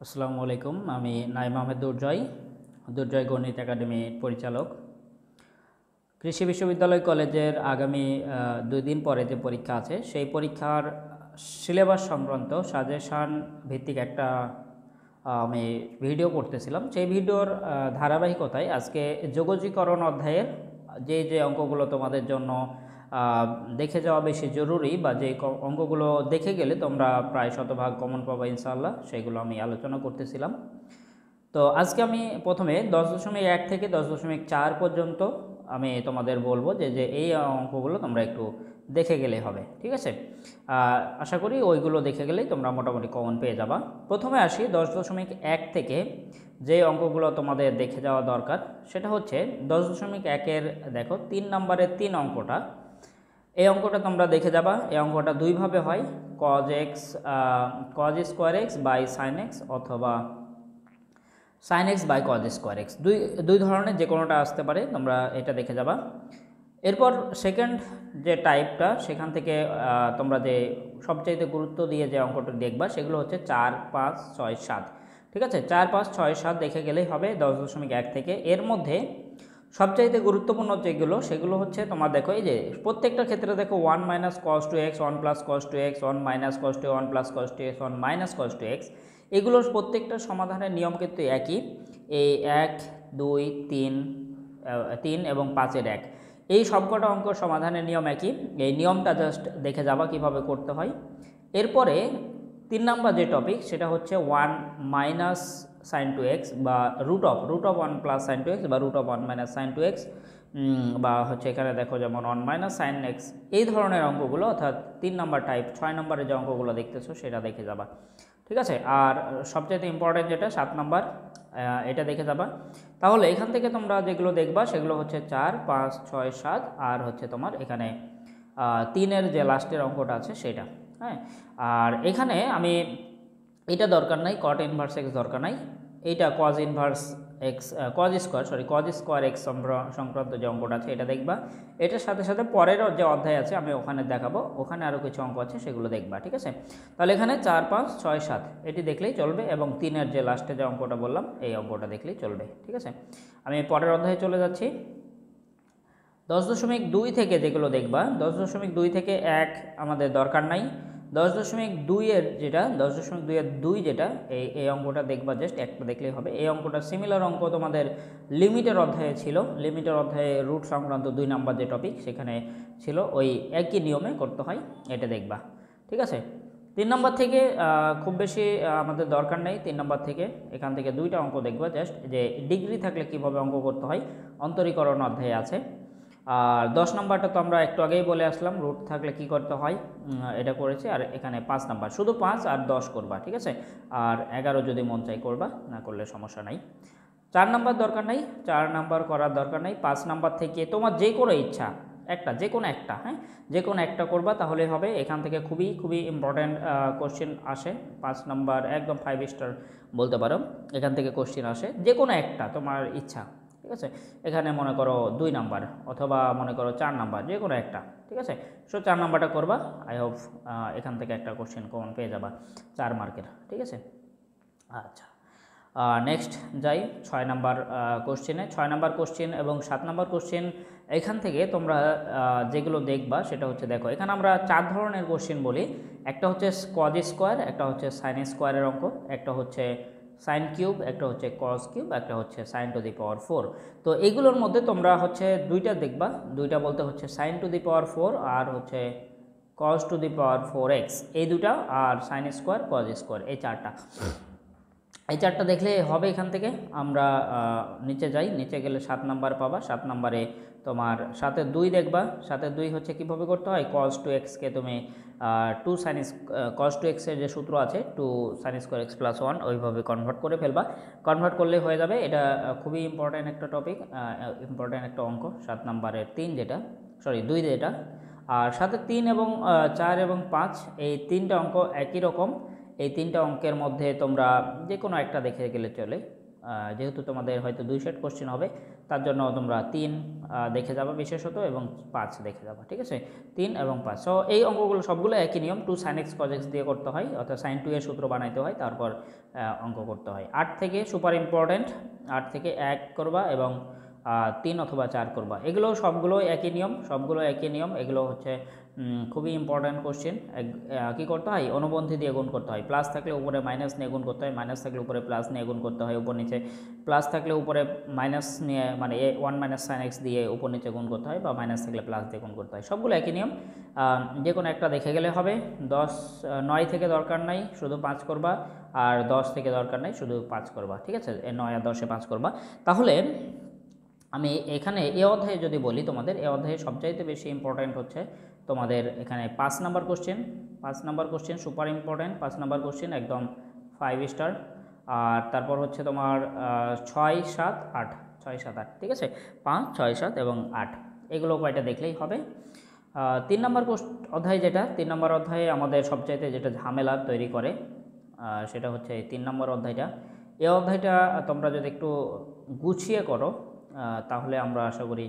আসসালামু আলাইকুম। আমি নাইম আহমেদ দুর্জয় গণিত একাডেমির পরিচালক। কৃষি বিশ্ববিদ্যালয় কলেজের আগামী 2 দিন পরে যে পরীক্ষা আছে সেই পরীক্ষার সিলেবাস সংক্রান্ত সাজেশান ভিত্তিক একটা আমি ভিডিও করতেছিলাম। সেই ভিডিওর ধারাবাহিকতায় আজকে যোগজীকরণ অধ্যায়ের যে অঙ্কগুলো তোমাদের জন্য দেখে যাওয়া বেশি জরুরি বা যে অঙ্কগুলো দেখে গেলে তোমরা প্রায় শতভাগ কমন পাবা ইনশাআল্লাহ, সেগুলো আমি আলোচনা করতেছিলাম। তো আজকে আমি প্রথমে 10.1 থেকে 10.4 পর্যন্ত আমি তোমাদের বলবো যে এই অঙ্কগুলো তোমরা একটু দেখে গেলেই হবে, ঠিক আছে। আশা করি ওইগুলো দেখে গেলেই তোমরা মোটামুটি কমন পেয়ে যাবা। প্রথমে আসি 10.1 থেকে যে অঙ্কগুলো তোমাদের দেখে যাওয়া দরকার সেটা হচ্ছে 10.1-এর দেখো 3 নম্বরের 3 অঙ্কটা। এই অঙ্কটা তোমরা দেখে যাবা। এই অঙ্কটা দুইভাবে হয়, cos square X by sine X অথবা sine X by cos square X, দুই ধরনের যে কোনোটা আসতে পারে, তোমরা এটা দেখে যাবা। এরপর সেকেন্ড যে টাইপটা, সেখান থেকে তোমরা যে সবচাইতে গুরুত্ব দিয়ে যে অঙ্কটা দেখবা সেগুলো হচ্ছে 4, 5, 6, 7, ঠিক আছে। 4, 5, 6, 7 দেখে গেলেই হবে 10.1 থেকে। এর মধ্যে সবচাইতে গুরুত্বপূর্ণ যেগুলো সেগুলো হচ্ছে তোমার দেখো, এই যে প্রত্যেকটা ক্ষেত্রে দেখো 1 minus cos two X, 1 plus cos two X, 1 minus cos two, 1 plus cos two X, 1 minus cos two X, এগুলোর প্রত্যেকটা সমাধানের নিয়ম কিন্তু একই। এই 1, 2, 3 এবং 5-এর 1, এই সবকটা অঙ্ক সমাধানের নিয়ম একই। এই নিয়মটা জাস্ট দেখে যাবা কিভাবে করতে হয়। এরপরে 3 নাম্বার যে টপিক সেটা হচ্ছে 1 মাইনাস সাইন টু এক্স বা root of 1 plus sine two X বা root of 1 minus sine two X, বা হচ্ছে এখানে দেখো যেমন 1 মাইনাস সাইন এক্স, এই ধরনের অঙ্কগুলো, অর্থাৎ 3 নাম্বার টাইপ 6 নম্বরের যে অঙ্কগুলো দেখতেছো সেটা দেখে যাবা, ঠিক আছে। আর সবচেয়ে ইম্পর্টেন্ট যেটা 7 নাম্বার, এটা দেখে যাবা। তাহলে এখান থেকে তোমরা যেগুলো দেখবা সেগুলো হচ্ছে 4, 5, 6, 7 আর হচ্ছে তোমার এখানে 3-এর যে লাস্টের অঙ্কটা আছে সেটা, হ্যাঁ। আর এখানে আমি এটা দরকার নাই, কট ইনভার্স এক্স দরকার নাই, এইটা cos inverse x, cause square x সংক্রান্ত যে অঙ্কটা আছে এটা দেখবা। এটার সাথে সাথে পরের যে অধ্যায় আছে আমি ওখানে দেখাবো, ওখানে আরও কিছু অঙ্ক আছে সেগুলো দেখবা, ঠিক আছে। তাহলে এখানে 4, 5, 6, 7 এটি দেখলেই চলবে এবং 3-এর যে লাস্টে যে অঙ্কটা বললাম এই অঙ্কটা দেখলেই চলবে, ঠিক আছে। আমি পরের অধ্যায়ে চলে যাচ্ছি। 10.2 থেকে যেগুলো দেখবা, 10.2 থেকে 1 আমাদের দরকার নাই। 10.2-এর যেটা 10.2-এর 2 যেটা এই অঙ্কটা দেখবা, জাস্ট একটা দেখলেই হবে। এই অঙ্কটা সিমিলার অঙ্ক তোমাদের লিমিটের অধ্যায়ে ছিল। লিমিটের অধ্যায়ে রুট সংক্রান্ত 2 নাম্বার যে টপিক সেখানে ছিল, ওই একই নিয়মে করতে হয়, এটা দেখবা, ঠিক আছে। 3 নাম্বার থেকে খুব বেশি আমাদের দরকার নেই। 3 নাম্বার থেকে এখান থেকে 2টা অঙ্ক দেখবা, জাস্ট যে ডিগ্রি থাকলে কিভাবে অঙ্ক করতে হয় অন্তরীকরণ অধ্যায়ে আছে। আর 10 নাম্বারটা তো আমরা একটু আগেই বলে আসলাম, রুট থাকলে কি করতে হয়, এটা করেছি। আর এখানে 5 নাম্বার, শুধু 5 আর 10 করবা, ঠিক আছে। আর 11 যদি মন চাই করবা, না করলে সমস্যা নাই। 4 নাম্বার দরকার নাই, 4 নাম্বার করার দরকার নাই। 5 নাম্বার থেকে তোমার যে কোনো ইচ্ছা একটা, যে কোনো একটা, হ্যাঁ, যে কোনো একটা করবা তাহলে হবে। এখান থেকে খুবই খুবই ইম্পর্ট্যান্ট কোশ্চেন আসে। 5 নাম্বার একদম 5 স্টার বলতে পারো, এখান থেকে কোশ্চেন আসে, যে কোনো একটা তোমার ইচ্ছা, ঠিক আছে। এখানে মনে করো 2 নাম্বার অথবা মনে করো 4 নাম্বার, যে কোনো একটা, ঠিক আছে। সো 4 নাম্বারটা করবা। আই হোপ এখান থেকে একটা কোশ্চেন কমন পেয়ে যাবা 4 মার্কের, ঠিক আছে। আচ্ছা, নেক্সট যাই 6 নাম্বার কোশ্চেনে। 6 নাম্বার কোশ্চেন এবং 7 নাম্বার কোশ্চেন এখান থেকে তোমরা যেগুলো দেখবা সেটা হচ্ছে, দেখো এখানে আমরা 4 ধরনের কোশ্চেন বলি। একটা হচ্ছে কজ স্কোয়ার, একটা হচ্ছে সাইন স্কোয়ারের অঙ্ক, একটা হচ্ছে সাইন কিউব, একটা হচ্ছে কজ কিউব, একটা হচ্ছে সাইন টু দি পাওয়ার 4। তো এইগুলোর মধ্যে তোমরা হচ্ছে 2টা দেখবা, 2টা বলতে হচ্ছে সাইন টু দি পাওয়ার 4 আর হচ্ছে cause to the power 4x, এই দুটা, আর সাইন স্কোয়ার, কজ স্কোয়ার, এই 4টা। এই 4টা দেখলে হবে। এখান থেকে আমরা নিচে যাই, নিচে গেলে 7 নাম্বার পাবা। 7 নাম্বারে তোমার 7-এর 2 দেখবা। 7-এর 2 হচ্ছে কীভাবে করতে হয়, কজ টু এক্সকে তুমি 2 সাইন কজ টু এক্সের যে সূত্র আছে 2 সাইন স্কোয়ার এক্স প্লাস 1 ওইভাবে কনভার্ট করে ফেলবা। কনভার্ট করলে হয়ে যাবে। এটা খুবই ইম্পর্ট্যান্ট একটা টপিক, ইম্পর্ট্যান্ট একটা অঙ্ক। 7 নাম্বারের 3 যেটা, সরি 2 যেটা, আর 7-এর 3 এবং 4 এবং 5 এই 3টা অঙ্ক একই রকম। এই 3টা অঙ্কের মধ্যে তোমরা যে কোনো একটা দেখে গেলে চলে। যেহেতু তোমাদের হয়তো 2 সেট কোশ্চেন হবে, তার জন্য তোমরা 3 দেখে যাবা বিশেষত এবং 5 দেখে যাবা, ঠিক আছে? 3 এবং 5। সো এই অঙ্কগুলো সবগুলো একই নিয়ম, 2 sin x cos x দিয়ে করতে হয়, অর্থাৎ sin 2 এর সূত্র বানাইতে হয়, তারপর অঙ্ক করতে হয়। 8 থেকে সুপার ইম্পর্টেন্ট, 8 থেকে 1 করবা এবং 3 অথবা 4 করবা। এগুলো সবগুলো একই নিয়ম, সবগুলো একই নিয়ম। এগুলো হচ্ছে খুবই ইম্পর্ট্যান্ট কোশ্চেন। কী করতে হয়? অনুবন্ধী দিয়ে গুণ করতে হয়। প্লাস থাকলে উপরে মাইনাস নিয়ে গুণ করতে হয়, মাইনাস থাকলে উপরে প্লাস নিয়ে গুণ করতে হয়, উপর নিচে প্লাস থাকলে উপরে মাইনাস নিয়ে মানে 1 মাইনাস সাইন এক্স দিয়ে উপর নিচে গুণ করতে হয়, বা মাইনাস থাকলে প্লাস দিয়ে গুণ করতে হয়। সবগুলো একই নিয়ম, যে কোনো একটা দেখে গেলে হবে। 9 থেকে দরকার নাই, শুধু 5 করবা, আর 10 থেকে দরকার নাই, শুধু 5 করবা, ঠিক আছে? 9 আর 10-এ 5 করবা। তাহলে আমি এখানে এ অধ্যায়ে যদি বলি, তোমাদের এ অধ্যায়ে সবচাইতে বেশি ইম্পর্ট্যান্ট হচ্ছে তোমাদের এখানে 5 number question. 5 number question super important. 5 number question একদম 5 স্টার। আর তারপর হচ্ছে তোমার 6, 7, 8, 6, 7, 8, ঠিক আছে? 5, 6, 7 এবং 8, এগুলো কয়টা দেখলেই হবে। 3 নাম্বার অধ্যায়, যেটা 3 নাম্বার অধ্যায়ে আমাদের সবচাইতে যেটা ঝামেলা তৈরি করে, সেটা হচ্ছে এই 3 নাম্বার অধ্যায়টা। এই অধ্যায়টা তোমরা যদি একটু গুছিয়ে করো, তাহলে আমরা আশা করি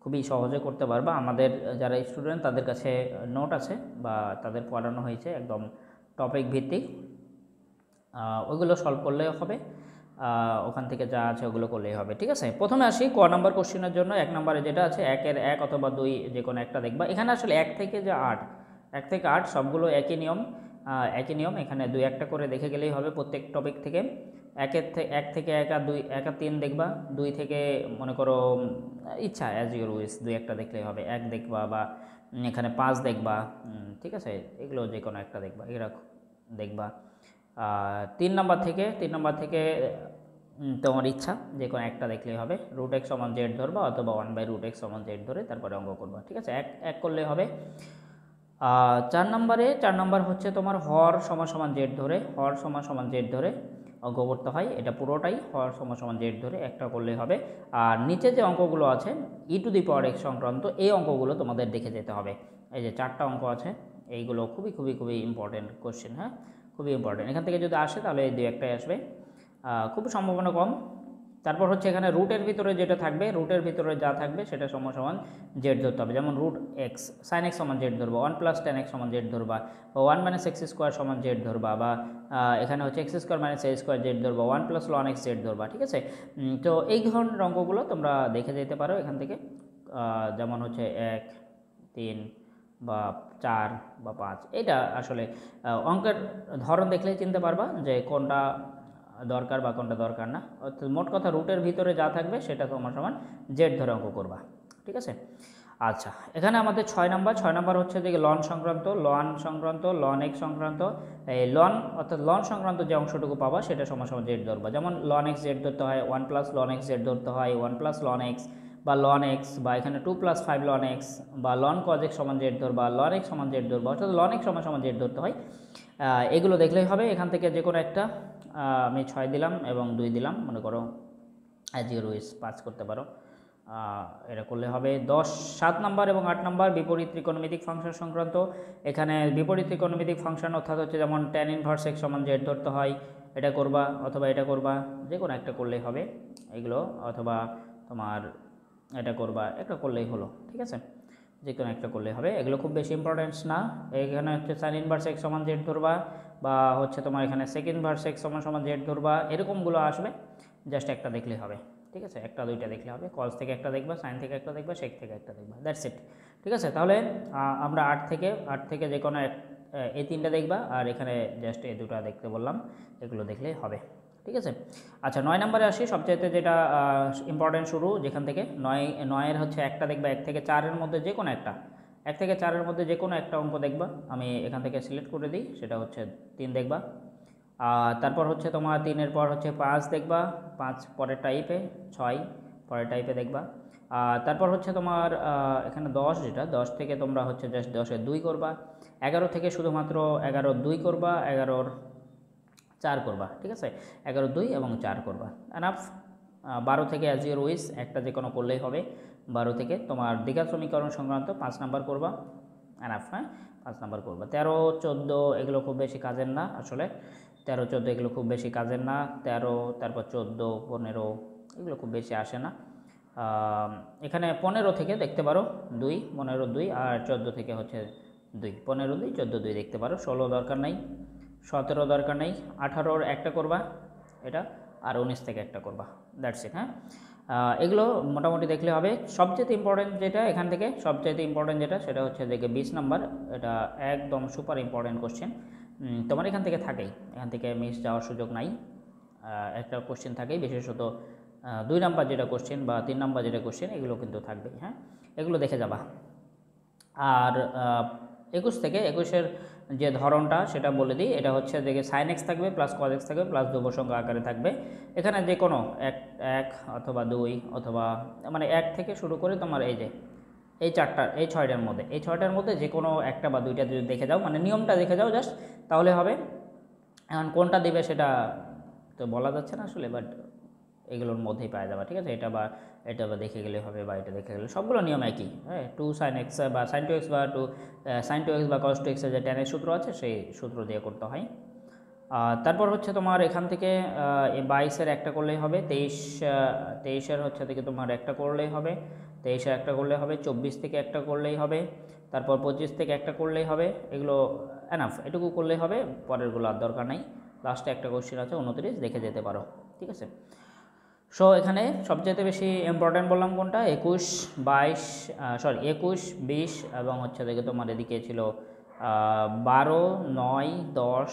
খুবই সহজে করতে পারবা। আমাদের যারা স্টুডেন্ট তাদের কাছে নোট আছে বা তাদের পড়ানো হয়েছে একদম টপিক ভিত্তিক, ওইগুলো সলভ করলেও হবে, ওখান থেকে যা আছে ওগুলো করলেই হবে, ঠিক আছে? প্রথমে আসি ক নাম্বার কোশ্চেনের জন্য। 1 নম্বরে যেটা আছে 1-এর 1 অথবা 2 যে কোনো একটা দেখবা। এখানে আসলে 1 থেকে যে 8, 1 থেকে 8 সবগুলো একই নিয়ম, একই নিয়ম। এখানে 2-1টা করে দেখে গেলেই হবে প্রত্যেক টপিক থেকে। 1 থেকে 1 আর 2, 1 আর 3 দেখবা। 2 থেকে মনে করো ইচ্ছা অ্যাজ ইউর উইশ, 2-1টা দেখলেই হবে। 1 দেখবা বা এখানে 5 দেখবা, ঠিক আছে? এগুলো যে কোনো একটা দেখবা, এরা দেখবা। 3 নাম্বার থেকে তোমার ইচ্ছা যে কোনো একটা দেখলেই হবে। রুট এক্স সমান জেড ধরবা অথবা 1/রুট এক্স সমান জেড ধরে তারপরে অঙ্ক করবা, ঠিক আছে? এক করলে হবে। 4 নাম্বার হচ্ছে তোমার হর সমান সমান জেড ধরে, হর সমান সমান জেড ধরে অঙ্ক করতে হয়। এটা পুরোটাই হর সমান সমান জেড ধরে একটা করলেই হবে। আর নিচে যে অঙ্কগুলো আছে e⁴x সংক্রান্ত, এই অঙ্কগুলো তোমাদের দেখে যেতে হবে। এই যে 4টা অঙ্ক আছে, এইগুলো খুবই খুবই খুবই ইম্পর্টেন্ট কোশ্চেন, হ্যাঁ, খুবই ইম্পর্টেন্ট। এখান থেকে যদি আসে তাহলে এই 2-1টাই আসবে, খুব সম্ভাবনা কম। তারপর হচ্ছে এখানে রুটের ভিতরে যেটা থাকবে, রুটের ভিতরে যা থাকবে সেটা সমান সমান জেড ধরতে হবে। যেমন রুট এক্স সাইন এক্স সমান জেড ধরবা, 1 + tan x সমান জেড ধরবা, বা 1 - x² সমান জেড ধরবা, বা এখানে হচ্ছে x² - a² জেড ধরবা, 1 + ln x জেড ধরবা, ঠিক আছে? তো এই ধরনের অঙ্কগুলো তোমরা দেখে যেতে পারো এখান থেকে। যেমন হচ্ছে 1, 3 বা 4 বা 5, এটা আসলে অঙ্কের ধরন দেখলেই চিনতে পারবা যে কোনটা দরকার বা কোনটা দরকার না। অর্থাৎ মোট কথা রুটের ভিতরে যা থাকবে সেটা তোমার সমান জেড ধরে অঙ্ক করবা, ঠিক আছে? আচ্ছা, এখানে আমাদের 6 নাম্বার হচ্ছে যে লন সংক্রান্ত, লন এক্স সংক্রান্ত। এই লন অর্থাৎ লন সংক্রান্ত যে অংশটুকু পাবা সেটা সমান সমান জেড ধরবা। যেমন লন এক্স জেড ধরতে হয়, 1 + ln x জেড ধরতে হয়, 1 + ln x বা ln x, বা এখানে 2 + 5 ln x, বা ln cos x সমান জেড ধরবা, ln x সমান জেড ধরবা, অর্থাৎ ln x সমান সমান জেড ধরতে হয়। এগুলো দেখলেই হবে। এখান থেকে যে কোনো একটা, আমি 6 দিলাম এবং 2 দিলাম, মনে করো অ্যাজ ইউর উইশ 5 করতে পারো, এটা করলে হবে। 7 নাম্বার এবং 8 নাম্বার বিপরীত ত্রিকোণমিতিক ফাংশন সংক্রান্ত। এখানে বিপরীত ত্রিকোণমিতিক ফাংশন অর্থাৎ হচ্ছে যেমন tan ইনভার্স x সমান জেড ধরতে হয়, এটা করবা, অথবা এটা করবা, যে কোনো একটা করলেই হবে এগুলো, অথবা তোমার এটা করবা, একটা করলেই হলো, ঠিক আছে? যে কোনো একটা করলেই হবে, এগুলো খুব বেশি ইম্পর্টেন্স না। এখানে হচ্ছে সাইন ইনভার্স x সমান জেড ধরবা, বা হচ্ছে তোমার এখানে সেক ইনভার্স x সমান সমান জেড ধরবা, এরকমগুলো আসবে। জাস্ট একটা দেখলেই হবে, ঠিক আছে? 1-2টা দেখলে হবে। কস থেকে একটা দেখবা, সাইন থেকে একটা দেখবা, সেক থেকে একটা দেখবা, দ্যাটস ইট, ঠিক আছে? তাহলে আমরা 8 থেকে যে কোনো এই 3টা দেখবা, আর এখানে জাস্ট এই 2টা দেখতে বললাম, এগুলো দেখলেই হবে, ঠিক আছে? আচ্ছা, 9 নম্বরে আসি, সবচাইতে যেটা ইম্পর্টেন্ট শুরু, যেখান থেকে 9-এর হচ্ছে একটা দেখবা, 1 থেকে 4-এর মধ্যে যে কোনো একটা, 1 থেকে 4-এর মধ্যে যে কোনো একটা অঙ্ক দেখবা। আমি এখান থেকে সিলেক্ট করে দিই, সেটা হচ্ছে 3 দেখবা। তারপর হচ্ছে তোমার 3-এর পর হচ্ছে 5 দেখবা, 5 পরের টাইপে, 6 পরের টাইপে দেখবা। তারপর হচ্ছে তোমার এখানে 10, যেটা 10 থেকে তোমরা হচ্ছে জাস্ট 10-এর 2 করবা। 11 থেকে শুধুমাত্র 11-র 2 করবা, 11-র 4 করবা, ঠিক আছে? 11-র 2 এবং 4 করবা, এনাফ। 12 থেকে অ্যাজ ইউর উইশ একটা যে কোনো করলেই হবে। 12 থেকে তোমার দ্বিঘাত সমীকরণ সংক্রান্ত 5 নাম্বার করবা, এনাফ, হ্যাঁ? 5 নাম্বার করবা। 13 14 এগুলো খুব বেশি কাজের না আসলে, 13 14 এগুলো খুব বেশি কাজের না। 13 তারপর 14 15 এগুলো খুব বেশি আসে না। এখানে 15 থেকে দেখতে পারো 2, 15 2 আর 14 থেকে হচ্ছে 2, 15 2 14 2 দেখতে পারো। 16 দরকার নাই, 17 দরকার নেই, 18 একটা করবা এটা, আর 19 থেকে একটা করবা, দ্যাটস ইট। হ্যাঁ, এগুলো মোটামুটি দেখলে হবে। সবচেয়ে ইম্পর্টেন্ট যেটা এখান থেকে, সবচেয়ে ইম্পর্টেন্ট যেটা সেটা হচ্ছে দেখে 20 নাম্বার, এটা একদম সুপার ইম্পর্টেন্ট কোশ্চেন। তোমার এখান থেকে থাকেই, এখান থেকে মিস যাওয়ার সুযোগ নাই। একটা কোশ্চেন থাকেই, বিশেষত 2 নাম্বার যেটা কোশ্চেন বা 3 নাম্বার যেটা কোশ্চেন এগুলো কিন্তু থাকবেই। হ্যাঁ, এগুলো দেখে যাবা। আর 21 থেকে 21-এর যে ধরনটা সেটা বলে দিই, এটা হচ্ছে দেখে সাইন এক্স থাকবে প্লাস কজ এক্স থাকবে প্লাস ধ্রুব সংখ্যা আকারে থাকবে। এখানে যে কোনো এক অথবা 2 অথবা মানে 1 থেকে শুরু করে তোমার এই যে এই 6টার মধ্যে, এই 6টার মধ্যে যে কোনো একটা বা 2টা যদি দেখে যাও, মানে নিয়মটা দেখে যাও জাস্ট, তাহলে হবে। এখন কোনটা দিবে সেটা তো বলা যাচ্ছে না আসলে, বাট এগুলোর মধ্যেই পাওয়া যাবে, ঠিক আছে। এটা বা দেখে গেলে হবে, বা এটা দেখে গেলে, সবগুলো নিয়ম একই। হ্যাঁ, 2 sin x বা sin 2x বা sin 2x বা cos 2x এর যে tan এর সূত্র আছে সেই সূত্র দিয়ে করতে হয়। তারপর হচ্ছে তোমার এখান থেকে 22-এর একটা করলেই হবে, 23-এর হচ্ছে থেকে তোমার একটা করলেই হবে, 23-এর একটা করলেই হবে, 24 থেকে একটা করলেই হবে, তারপর 25 থেকে একটা করলেই হবে। এগুলো এনাফ, এটুকু করলেই হবে, পরেরগুলো আর দরকার নাই। লাস্টে একটা কোশ্চেন আছে 29, দেখে যেতে পারো, ঠিক আছে। সো এখানে সবচেয়ে বেশি ইম্পর্ট্যান্ট বললাম কোনটা, 21 20 এবং হচ্ছে দেখে তোমার এদিকে ছিল 12 9 10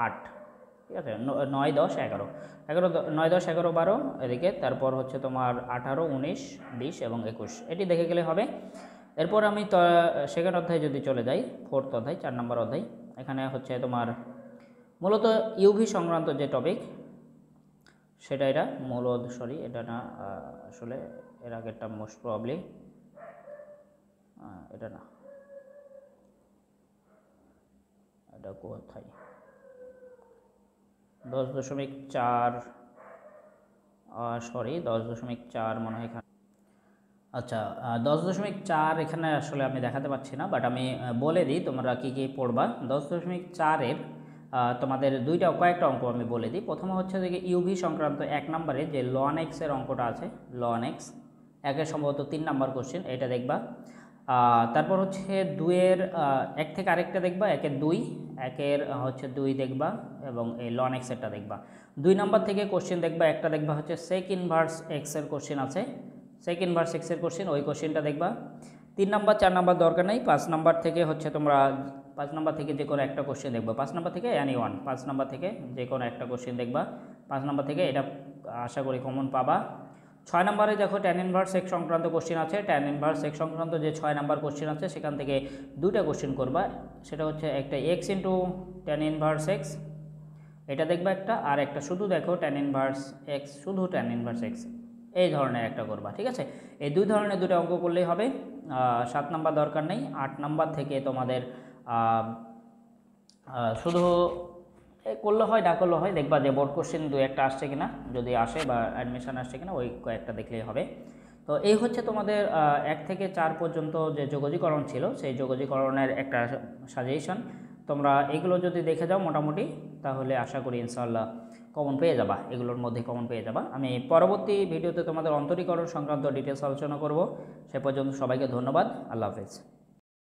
8, ঠিক আছে, 9 10 11 9 10 11 12 এদিকে, তারপর হচ্ছে তোমার 18 19 20 এবং 21, এটি দেখে গেলে হবে। এরপর আমি সেকেন্ড অধ্যায় যদি চলে যাই, 4th অধ্যায় 4 নম্বর অধ্যায়, এখানে হচ্ছে তোমার মূলত ইউভি সংক্রান্ত যে টপিক সেটা, এটা এটা না, আসলে এর আগেরটা মোস্ট প্রবাবলি এটা না, এটা কোথায় 10.4 10.4 মনে হয় এখানে। আচ্ছা, 10.4 এখানে আসলে আমি দেখাতে পাচ্ছি না, বাট আমি বলে দিই তোমরা কী কী পড়বা। 10.4-এর তোমাদের কয়েকটা অঙ্ক আমি বলে দিই। প্রথমে হচ্ছে যে ইউভি সংক্রান্ত 1 নম্বরে যে ln x এর অঙ্কটা আছে, ln x একের সম্ভবত 3 নাম্বার কোশ্চেন, এটা দেখবা। তারপর হচ্ছে 2-এর 1 থেকে আরেকটা দেখবা, 1-এর হচ্ছে 2 দেখবা, এবং এই ln x এরটা দেখবা। 2 নাম্বার থেকে কোশ্চেন দেখবা, একটা দেখবা হচ্ছে sec ইনভার্স x এর কোশ্চেন আছে, sec ইনভার্স x এর কোশ্চেন, ওই কোশ্চেনটা দেখবা। 3 নাম্বার 4 নাম্বার দরকার নেই, 5 নাম্বার থেকে হচ্ছে তোমরা 5 নাম্বার থেকে যে কোনো একটা কোশ্চেন দেখবা, 5 নাম্বার থেকে এনি 5 নাম্বার থেকে যে কোনো একটা কোশ্চেন দেখবা, 5 নাম্বার থেকে, এটা আশা করি কমন পাবা। 6 নম্বরে দেখো tan ইনভার্স x সংক্রান্ত কোশ্চেন আছে, tan ইনভার্স x সংক্রান্ত যে 6 নাম্বার কোশ্চেন আছে সেখান থেকে 2টা কোশ্চেন করবা। সেটা হচ্ছে একটা x into tan inverse x, এটা দেখবা একটা, আর একটা শুধু দেখো tan ইনভার্স x, শুধু tan ইনভার্স x, এই ধরনের একটা করবা, ঠিক আছে। এই 2 ধরনের 2টা অঙ্ক করলেই হবে। 7 নাম্বার দরকার নেই। 8 নাম্বার থেকে তোমাদের শুধু করলে হয়, না করলে হয়, দেখবা যে বোর্ড কোশ্চেন 2-একটা আসছে কিনা, যদি আসে বা অ্যাডমিশন আসছে কিনা, ওই কয়েকটা দেখলেই হবে। তো এই হচ্ছে তোমাদের 1 থেকে 4 পর্যন্ত যে যোগজীকরণ ছিল, সেই যোগজীকরণের একটা সাজেশন। তোমরা এগুলো যদি দেখে যাও মোটামুটি, তাহলে আশা করি ইনশাআল্লাহ কমন পেয়ে যাবা, এগুলোর মধ্যে কমন পেয়ে যাবা। আমি পরবর্তী ভিডিওতে তোমাদের অন্তরীকরণ সংক্রান্ত ডিটেলস আলোচনা করব। সে পর্যন্ত সবাইকে ধন্যবাদ, আল্লাহ হাফেজ।